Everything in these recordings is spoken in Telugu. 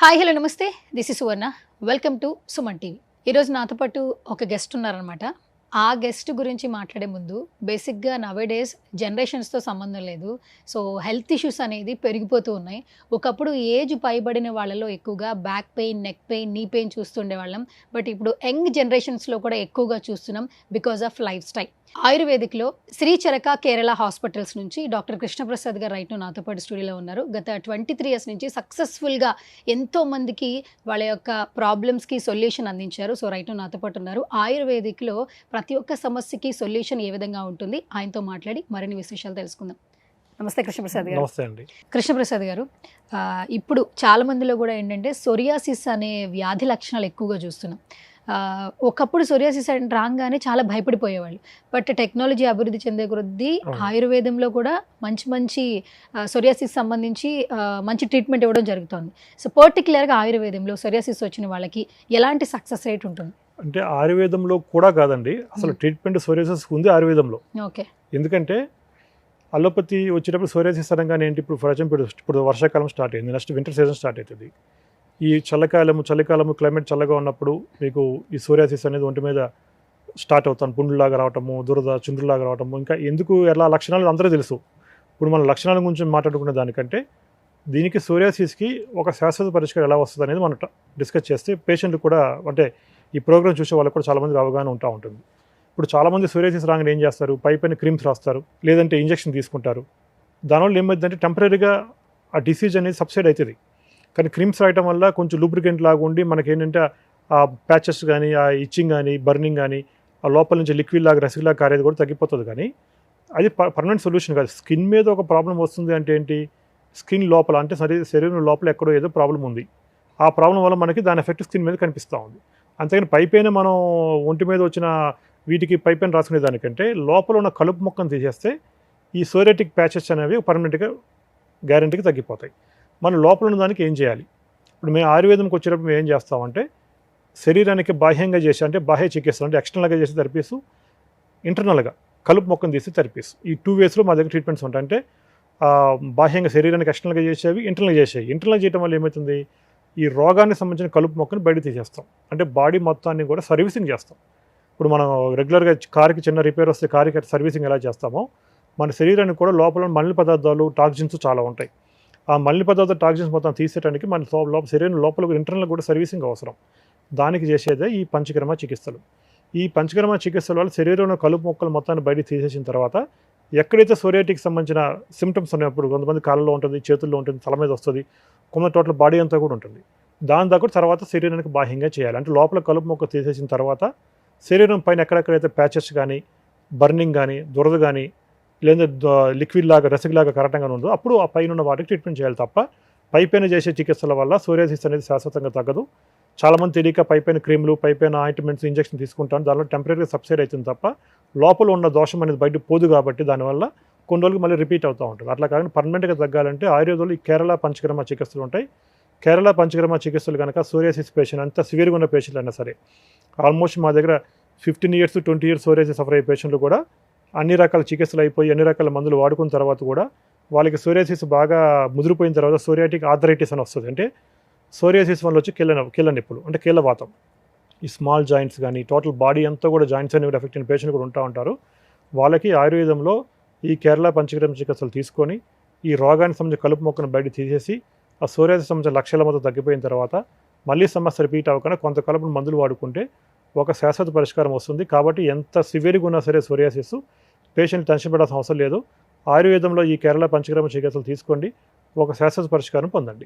హాయ్ హలో నమస్తే this is Suvarna welcome to Suman TV. ఈరోజు నాతో పాటు ఒక గెస్ట్ ఉన్నారనమాట. ఆ గెస్ట్ గురించి మాట్లాడే ముందు బేసిక్గా నవేడేస్ జనరేషన్స్తో సంబంధం లేదు. సో హెల్త్ ఇష్యూస్ అనేది పెరిగిపోతూ ఉన్నాయి. ఒకప్పుడు ఏజ్ పైబడిన వాళ్ళలో ఎక్కువగా back pain, neck pain, knee pain చూస్తుండే వాళ్ళం. బట్ ఇప్పుడు యంగ్ జనరేషన్స్లో కూడా ఎక్కువగా చూస్తున్నాం బికాజ్ ఆఫ్ లైఫ్ స్టైల్. ఆయుర్వేదిక్లో శ్రీ చరక కేరళ హాస్పిటల్స్ నుంచి డాక్టర్ కృష్ణప్రసాద్ గారు రైట్ నాతో పాటు స్టూడియోలో ఉన్నారు. గత 23 years నుంచి సక్సెస్ఫుల్గా ఎంతో మందికి వాళ్ళ యొక్క ప్రాబ్లమ్స్కి సొల్యూషన్ అందించారు. సో రైట్ నాతో పాటు ఉన్నారు. ఆయుర్వేదిక్లో ప్రతి ఒక్క సమస్యకి సొల్యూషన్ ఏ విధంగా ఉంటుంది, ఆయనతో మాట్లాడి మరిన్ని విశేషాలు తెలుసుకుందాం. నమస్తే కృష్ణప్రసాద్ గారు. నమస్తే అండి. కృష్ణప్రసాద్ గారు, ఇప్పుడు చాలా మందిలో కూడా ఏంటంటే సొరియాసిస్ అనే వ్యాధి లక్షణాలు ఎక్కువగా చూస్తున్నాం. ఒకప్పుడు సొరియాసిస్ రాగానే చాలా భయపడిపోయేవాళ్ళు. బట్ టెక్నాలజీ అభివృద్ధి చెందే కొద్దీ ఆయుర్వేదంలో కూడా మంచి మంచి సొరియాసిస్ సంబంధించి మంచి ట్రీట్మెంట్ ఇవ్వడం జరుగుతుంది. సో పర్టికులర్గా ఆయుర్వేదంలో సొరియాసిస్ వచ్చిన వాళ్ళకి ఎలాంటి సక్సెస్ రేట్ ఉంటుంది? అంటే ఆయుర్వేదంలో కూడా కాదండి, అసలు ట్రీట్మెంట్ సోరియాసిస్ ఉంది ఆయుర్వేదంలో. ఓకే. ఎందుకంటే అలోపతి వచ్చేటప్పుడు సోరియాసిస్ అనగానే ఏంటి, ఇప్పుడు ఫర్ ఎగ్జాంపుల్ ఇప్పుడు వర్షాకాలం స్టార్ట్ అయింది, నెక్స్ట్ వింటర్ సీజన్ స్టార్ట్ అవుతుంది. ఈ చలికాలము క్లైమేట్ చల్లగా ఉన్నప్పుడు మీకు ఈ సోరియాసిస్ అనేది ఒంటి మీద స్టార్ట్ అవుతాను, పుండులాగా రావటము, దురద చుండ్రులాగా రావటము. ఇంకా ఎందుకు ఎలా లక్షణాలు అందరూ తెలుసు. ఇప్పుడు మన లక్షణాల గురించి మాట్లాడుకునే దానికంటే దీనికి సోరియాసిస్కి ఒక శాశ్వత పరిష్కారం ఎలా వస్తుంది అనేది మనం డిస్కస్ చేస్తే పేషెంట్లు కూడా, అంటే ఈ ప్రోగ్రామ్ చూసే వాళ్ళకి కూడా చాలామందికి అవగాహన ఉంటుంది. ఇప్పుడు చాలామంది సోరియాసిస్ రాగానే ఏం చేస్తారు, పైన క్రీమ్స్ రాస్తారు, లేదంటే ఇంజెక్షన్ తీసుకుంటారు. దానివల్ల ఏమైందంటే టెంపరీగా ఆ డిసీజ్ అనేది సబ్సైడ్ అవుతుంది. కానీ క్రీమ్స్ రాయటం వల్ల కొంచెం లూబ్రికెంట్ లాగా ఉండి మనకేంటంటే ఆ ప్యాచెస్ కానీ, ఆ ఇచ్చింగ్ కానీ, బర్నింగ్ కానీ, ఆ లోపల నుంచి లిక్విడ్ లాగా రసిలాగా కారేది కూడా తగ్గిపోతుంది. కానీ అది పర్మనెంట్ సొల్యూషన్ కాదు. స్కిన్ మీద ఒక ప్రాబ్లం వస్తుంది అంటే ఏంటి, స్కిన్ లోపల అంటే శరీరం లోపల ఎక్కడో ఏదో ప్రాబ్లం ఉంది. ఆ ప్రాబ్లం వల్ల మనకి దాని ఎఫెక్ట్ స్కిన్ మీద కనిపిస్తూ ఉంది. అంతేగాని పైపైన మనం ఒంటి మీద వచ్చిన వీటికి పైపైన రాసుకునే దానికంటే లోపల ఉన్న కలుపు మొక్కను తీసేస్తే ఈ సోరియాటిక్ ప్యాచెస్ అనేవి పర్మనెంట్గా గ్యారెంటీగా తగ్గిపోతాయి. మనం లోపల ఉన్న దానికి ఏం చేయాలి? ఇప్పుడు మేము ఆయుర్వేదంకి వచ్చేటప్పుడు మేము ఏం చేస్తామంటే శరీరానికి బాహ్యంగా చేసి, అంటే బాహ్య చికిత్సలు అంటే ఎక్స్టర్నల్గా చేసే థెరపీస్, ఇంటర్నల్గా కలుపు మొక్కను తీసి థెరపీస్, ఈ 2 waysలో మా దగ్గర ట్రీట్మెంట్స్ ఉంటాయి. అంటే బాహ్యంగా శరీరానికి ఎక్స్టర్నల్గా చేసేవి, ఇంటర్నల్గా చేసేవి. ఇంటర్నల్ చేయడం వల్ల ఏమవుతుంది, ఈ రోగానికి సంబంధించిన కలుపు మొక్కను బయట తీసేస్తాం. అంటే బాడీ మొత్తాన్ని కూడా సర్వీసింగ్ చేస్తాం. ఇప్పుడు మనం రెగ్యులర్గా కార్కి చిన్న రిపేర్ వస్తే కార్కి సర్వీసింగ్ ఎలా చేస్తామో, మన శరీరానికి కూడా లోపల మలిన పదార్థాలు, టాక్సిన్స్ చాలా ఉంటాయి. ఆ మలిన పదార్థ టాక్సిన్స్ మొత్తం తీసేయడానికి మన శరీరం లోపల ఇంటర్నల్ కూడా సర్వీసింగ్ అవసరం. దానికి చేసేదే ఈ పంచకర్మ చికిత్సలు. ఈ పంచకర్మ చికిత్సల వల్ల శరీరంలో కలుపు మొక్కలు మొత్తాన్ని బయట తీసేసిన తర్వాత ఎక్కడైతే సోరియాటిక్ సంబంధించిన సిమ్టమ్స్ ఉన్నప్పుడు, కొంతమంది కాళ్ళలో ఉంటుంది, చేతుల్లో ఉంటుంది, తల మీద వస్తుంది, కొంత టోటల్ బాడీ అంతా కూడా ఉంటుంది. దాని దగ్గర తర్వాత శరీరానికి బాహ్యంగా చేయాలి. అంటే లోపల కలుపు మొక్క తీసేసిన తర్వాత శరీరం పైన ఎక్కడెక్కడైతే ప్యాచెస్ కానీ, బర్నింగ్ కానీ, దురద కానీ, లేదా లిక్విడ్ లాగా రసిలాగా కరటంగా ఉందో అప్పుడు ఆ పైన ఉన్న వాటికి ట్రీట్మెంట్ చేయాలి తప్ప పైపైన చేసే చికిత్సల వల్ల సోరియాసిస్ అనేది శాశ్వతంగా తగ్గదు. చాలామంది తెలియక పైపైన క్రీములు, పైపైన ఆయింట్మెంట్స్, ఇంజెక్షన్ తీసుకుంటాను, దానిలో టెంపరీగా సబ్సైడ్ అవుతుంది తప్ప లోపల ఉన్న దోషం అనేది బయట పోదు. కాబట్టి దానివల్ల కొన్ని రోజులకు మళ్ళీ రిపీట్ అవుతూ ఉంటుంది. అట్లా కాకుండా పర్మనెంట్గా తగ్గాలంటే ఆయుర్వేదంలో ఈ కేరళ పంచకర్మ చికిత్సలు ఉంటాయి. కేరళ పంచకర్మ చికిత్సలు కనుక సోరియాసిస్ పేషెంట్ అంతా సివియర్గా ఉన్న పేషెంట్లు అయినా సరే, ఆల్మోస్ట్ మా దగ్గర 15 years to 20 years psoriasis suffer అయ్యే పేషెంట్లు కూడా అన్ని రకాల చికిత్సలు అయిపోయి అన్ని రకాల మందులు వాడుకున్న తర్వాత కూడా వాళ్ళకి సోరియాసిస్ బాగా ముదిరిపోయిన తర్వాత సోరియాటిక్ ఆర్థరైటిస్ అని వస్తుంది. అంటే సోరియాసిస్ వల్ల వచ్చి కీళ్ళ నొప్పులు, అంటే కీళ్ళవాతం, ఈ స్మాల్ జాయింట్స్ కానీ టోటల్ బాడీ అంతా కూడా జాయింట్స్ అనేవి ఎఫెక్ట్ అయిన పేషెంట్ కూడా ఉంటారు. వాళ్ళకి ఆయుర్వేదంలో ఈ కేరళ పంచకర్మ చికిత్సలు తీసుకొని ఈ రోగానికి సంబంధించిన కలుపు మొక్కను బయట తీసేసి ఆ సోరియాసిస్ సంబంధించిన లక్షల మొత్తం తగ్గిపోయిన తర్వాత మళ్ళీ సమస్య రిపీట్ అవ్వకుండా కొంతకాలం మందులు వాడుకుంటే ఒక శాశ్వత పరిష్కారం వస్తుంది. కాబట్టి ఎంత సివియర్గా ఉన్నా సరే సోరియాసిస్ పేషెంట్ టెన్షన్ పడాల్సిన అవసరం లేదు. ఆయుర్వేదంలో ఈ కేరళ పంచకర్మ చికిత్సలు తీసుకోండి, ఒక శాశ్వత పరిష్కారం పొందండి.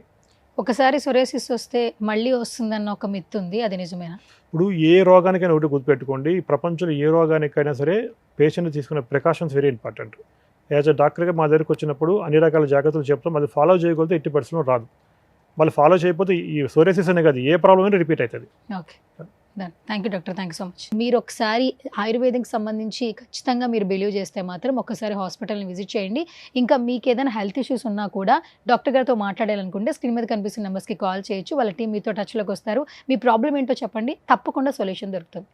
ఒకసారి సొరియాసిస్ వస్తే మళ్ళీ వస్తుందన్న ఒక మిత్ ఉంది, అది నిజమేనా? ఇప్పుడు ఏ రోగానికైనా ఒకటి గుర్తుపెట్టుకోండి, ప్రపంచంలో ఏ రోగానికైనా సరే పేషెంట్ తీసుకునే precautions very important. As a డాక్టర్గా మా దగ్గరికి వచ్చినప్పుడు అన్ని రకాల జాగ్రత్తలు చెప్తాం. అది ఫాలో చేయగలిగితే 80% రాదు. మళ్ళీ ఫాలో చేయకపోతే ఈ సోరియాసిస్ అనే కాదు, ఏ ప్రాబ్లం అయినా రిపీట్ అవుతుంది. Okay, thank you doctor, thank you so much. మీరు ఒకసారి ఆయుర్వేదిక్ సంబంధించి ఖచ్చితంగా మీరు బిలీవ్ చేస్తే మాత్రం ఒకసారి హాస్పిటల్ని విజిట్ చేయండి. ఇంకా మీకు ఏదైనా హెల్త్ ఇష్యూస్ ఉన్నా కూడా డాక్టర్ గారితో మాట్లాడాలనుకుంటే స్క్రీన్ మీద కనిపిస్తున్న నెంబర్స్కి కాల్ చేయొచ్చు. వాళ్ళ టీం మీతో టచ్లోకి వస్తారు. మీ ప్రాబ్లం ఏంటో చెప్పండి, తప్పకుండా సొల్యూషన్ దొరుకుతుంది.